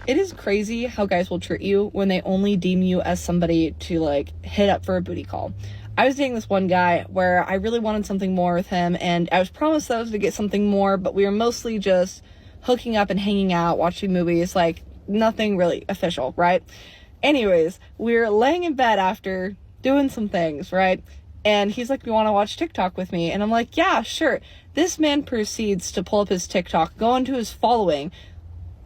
It is crazy how guys will treat you when they only deem you as somebody to, like, hit up for a booty call. I was dating this one guy where I really wanted something more with him, and I was promised that I was to get something more, but we were mostly just hooking up and hanging out, watching movies, like, nothing really official, right? Anyways, we were laying in bed after doing some things, right? And he's like, "You want to watch TikTok with me?" And I'm like, "Yeah, sure." This man proceeds to pull up his TikTok, go into his following,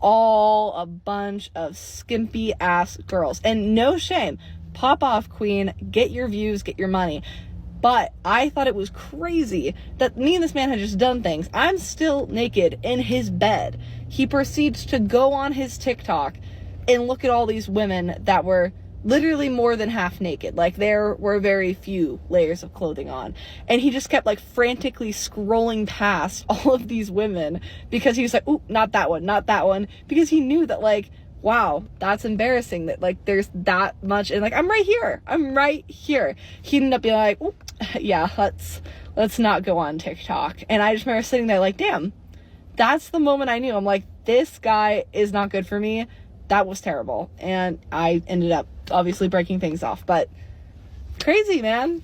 all a bunch of skimpy ass girls. And no shame. Pop off, queen. Get your views, get your money. But I thought it was crazy that me and this man had just done things. I'm still naked in his bed. He proceeds to go on his TikTok and look at all these women that were literally more than half naked. Like, there were very few layers of clothing on. And he just kept, like, frantically scrolling past all of these women because he was like, "Ooh, not that one, not that one." Because he knew that, like, wow, that's embarrassing that, like, there's that much. And, like, I'm right here. I'm right here. He ended up being like, "Ooh, yeah, let's not go on TikTok." And I just remember sitting there like, damn, that's the moment I knew. I'm like, this guy is not good for me. That was terrible. And I ended up obviously breaking things off, but crazy, man.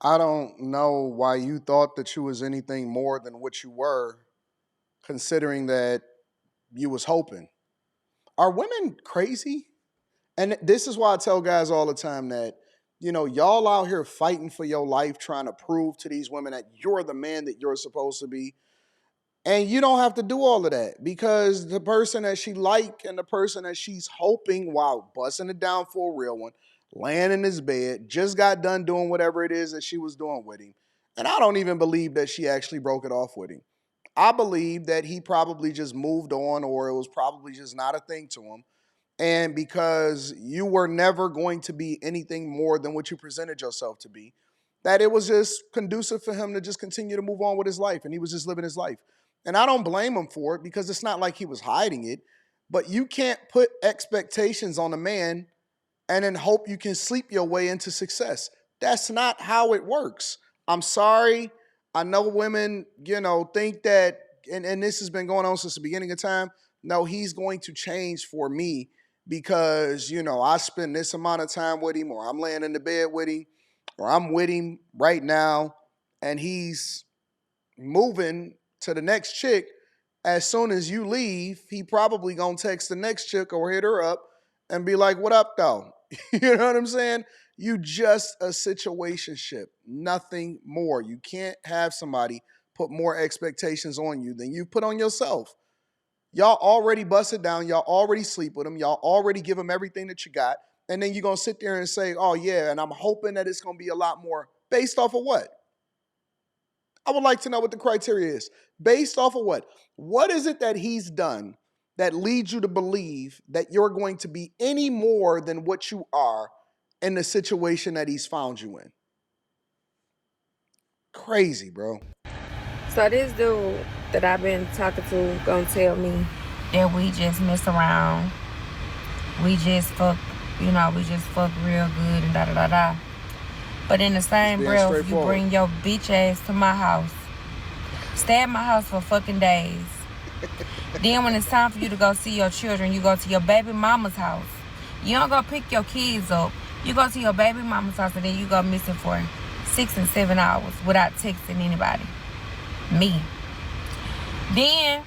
I don't know why you thought that you was anything more than what you were, considering that you was hoping. Are women crazy? And this is why I tell guys all the time that, y'all out here fighting for your life, trying to prove to these women that you're the man that you're supposed to be. And you don't have to do all of that because the person that she like and the person that she's hoping while busting it down for a real one, laying in his bed, just got done doing whatever it is that she was doing with him. And I don't even believe that she actually broke it off with him. I believe that he probably just moved on or it was probably just not a thing to him. And because you were never going to be anything more than what you presented yourself to be, that it was just conducive for him to just continue to move on with his life. And he was just living his life. And I don't blame him for it because it's not like he was hiding it. But you can't put expectations on a man and then hope you can sleep your way into success. That's not how it works. I'm sorry. I know women, think that, and this has been going on since the beginning of time. No, he's going to change for me because, I spend this amount of time with him, or I'm laying in the bed with him, or I'm with him right now, and he's moving to the next chick. As soon as you leave, he probably gonna text the next chick or hit her up and be like, "What up, though?" You know what I'm saying? You just a situationship, nothing more. You can't have somebody put more expectations on you than you put on yourself. Y'all already bust it down. Y'all already sleep with him. Y'all already give him everything that you got. And then you're going to sit there and say, "Oh, yeah, and I'm hoping that it's going to be a lot more." Based off of what? I would like to know what the criteria is. Based off of what? What is it that he's done that leads you to believe that you're going to be any more than what you are in the situation that he's found you in? Crazy, bro. So this dude that I've been talking to gonna tell me that we just mess around. We just fuck, we just fuck real good and da da da da. But in the same breath, you bring your bitch ass to my house. Stay at my house for fucking days. Then when it's time for you to go see your children, you go to your baby mama's house. You don't go pick your kids up. You go to your baby mama's house and then you go missing for 6 and 7 hours without texting anybody. Me. Then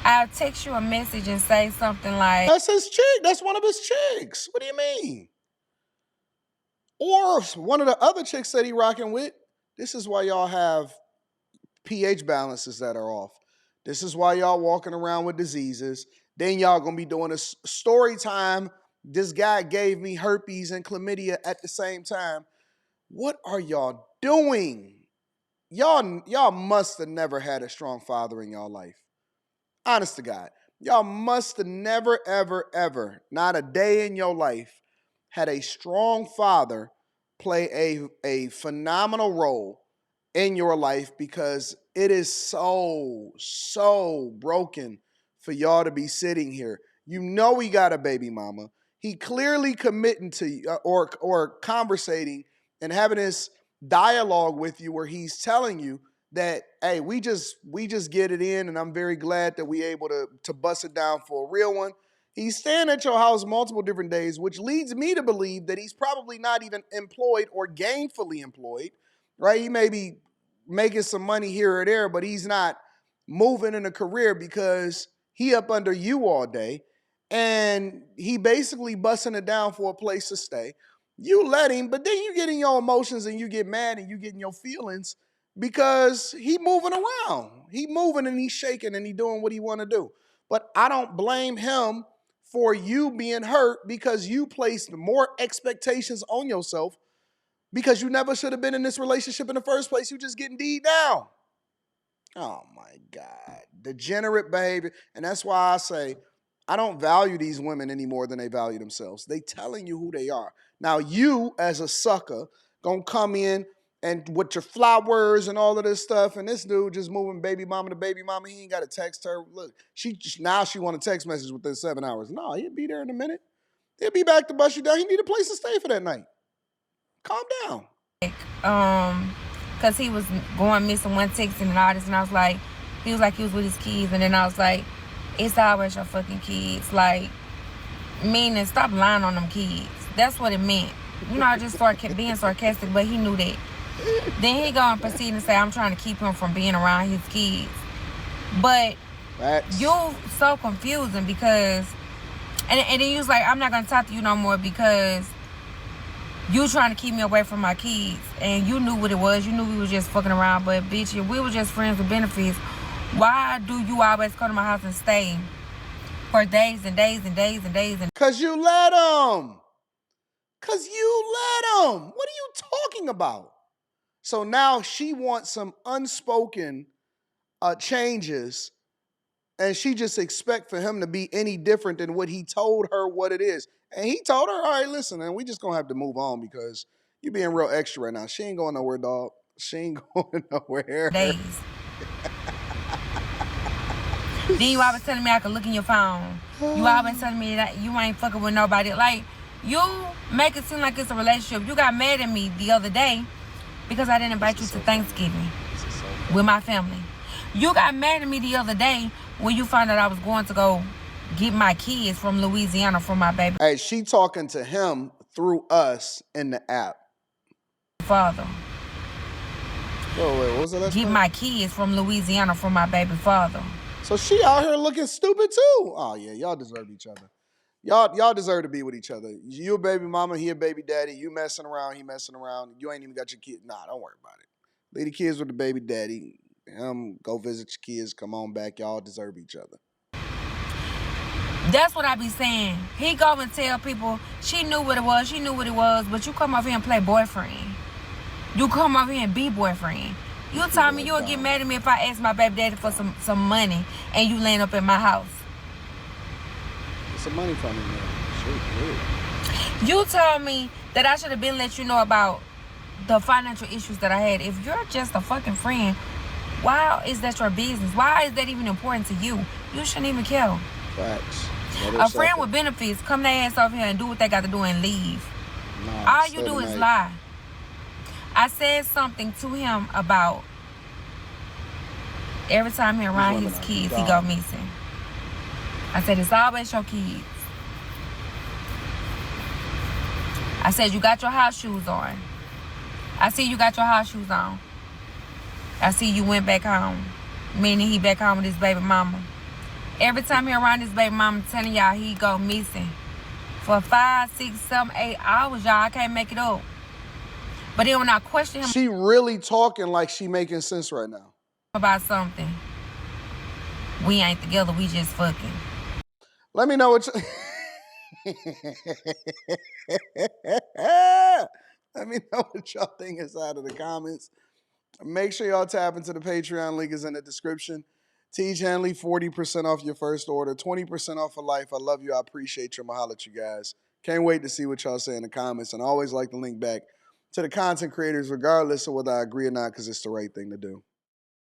I'll text you a message and say something like, "That's his chick. That's one of his chicks. What do you mean?" Or one of the other chicks that he rocking with. This is why y'all have pH balances that are off. This is why y'all walking around with diseases. Then y'all gonna be doing a story time. This guy gave me herpes and chlamydia at the same time. What are y'all doing? Y'all must have never had a strong father in y'all life. Honest to God. Y'all must have never, ever, ever, not a day in your life, had a strong father play a phenomenal role in your life because it is so broken for y'all to be sitting here. You know he got a baby mama. He clearly committing to you or conversating and having this dialogue with you where he's telling you that, hey, we just get it in, and I'm very glad that we able to bust it down for a real one. He's staying at your house multiple different days, which leads me to believe that he's probably not even employed or gainfully employed, right? He may be making some money here or there, but he's not moving in a career because he up under you all day, and he basically busting it down for a place to stay. You let him, but then you get in your emotions and you get mad and you get in your feelings because he moving around. He moving and he's shaking and he doing what he want to do. But I don't blame him for you being hurt because you placed more expectations on yourself because you never should have been in this relationship in the first place. You just getting deed down. Oh my God. Degenerate behavior. And that's why I say I don't value these women any more than they value themselves. They telling you who they are. Now you as a sucker gonna come in and with your flowers and all of this stuff, and this dude just moving baby mama to baby mama. He ain't got to text her. Look, she want a text message within 7 hours. No, he'll be there in a minute. He'll be back to bust you down. He need a place to stay for that night. Calm down. Because he was going missing, one texting and all this, and I was like, he was with his kids, and then I was like, it's always your fucking kids. Like, meaning stop lying on them kids. That's what it meant. You know, I just started being sarcastic, but he knew that. Then he go and proceed and say, I'm trying to keep him from being around his kids. But you so confusing because, and then you was like, I'm not going to talk to you no more because you trying to keep me away from my kids. And you knew what it was. You knew we was just fucking around. But bitch, if we were just friends with benefits, why do you always come to my house and stay for days and days and days and days? Because you let him. Because you let him. What are you talking about? So now she wants some unspoken changes, and she just expect for him to be any different than what he told her what it is. And he told her, all right, listen, and we just going to have to move on because you being real extra right now. She ain't going nowhere, dog. She ain't going nowhere. Days. Then you always telling me I could look in your phone. You always telling me that you ain't fucking with nobody. Like, you make it seem like it's a relationship. You got mad at me the other day because I didn't invite you to Thanksgiving with my family. You got mad at me the other day when you found out I was going to go get my kids from Louisiana for my baby. Hey, she talking to him through us in the app. Father. Oh, wait, what was that? Get my kids from Louisiana for my baby father. So she out here looking stupid too. Oh yeah, y'all deserve each other. Y'all deserve to be with each other. You a baby mama, he a baby daddy. You messing around, he messing around. You ain't even got your kid. Nah, don't worry about it. Leave the kids with the baby daddy. Go visit your kids. Come on back. Y'all deserve each other. That's what I be saying. He go and tell people she knew what it was. She knew what it was. But you come over here and play boyfriend. You come over here and be boyfriend. You tell me you'll get mad at me if I ask my baby daddy for some money and you land up in my house. Some money from me, man. Shoot. You told me that I should have been let you know about the financial issues that I had. If you're just a fucking friend, why is that your business? Why is that even important to you? You shouldn't even care. Facts. A friend with benefits, come their ass over here and do what they got to do and leave. All you do is lie. I said something to him about every time he around his kids, he go missing. I said, it's always your kids. I said, you got your house shoes on. I see you got your house shoes on. I see you went back home. Meaning he back home with his baby mama. Every time he around his baby mama, I'm telling y'all, he go missing. For 5, 6, 7, 8 hours, y'all. I can't make it up. But then when I question him... She really talking like she making sense right now. ...about something. We ain't together, we just fucking. Let me know what Let me know what y'all think inside of the comments. Make sure y'all tap into the Patreon. Link is in the description. Teach Hanley 40% off your first order, 20% off for life. I love you. I appreciate you. I'm going to holler at you guys. Can't wait to see what y'all say in the comments. And I always like to link back to the content creators, regardless of whether I agree or not, because it's the right thing to do.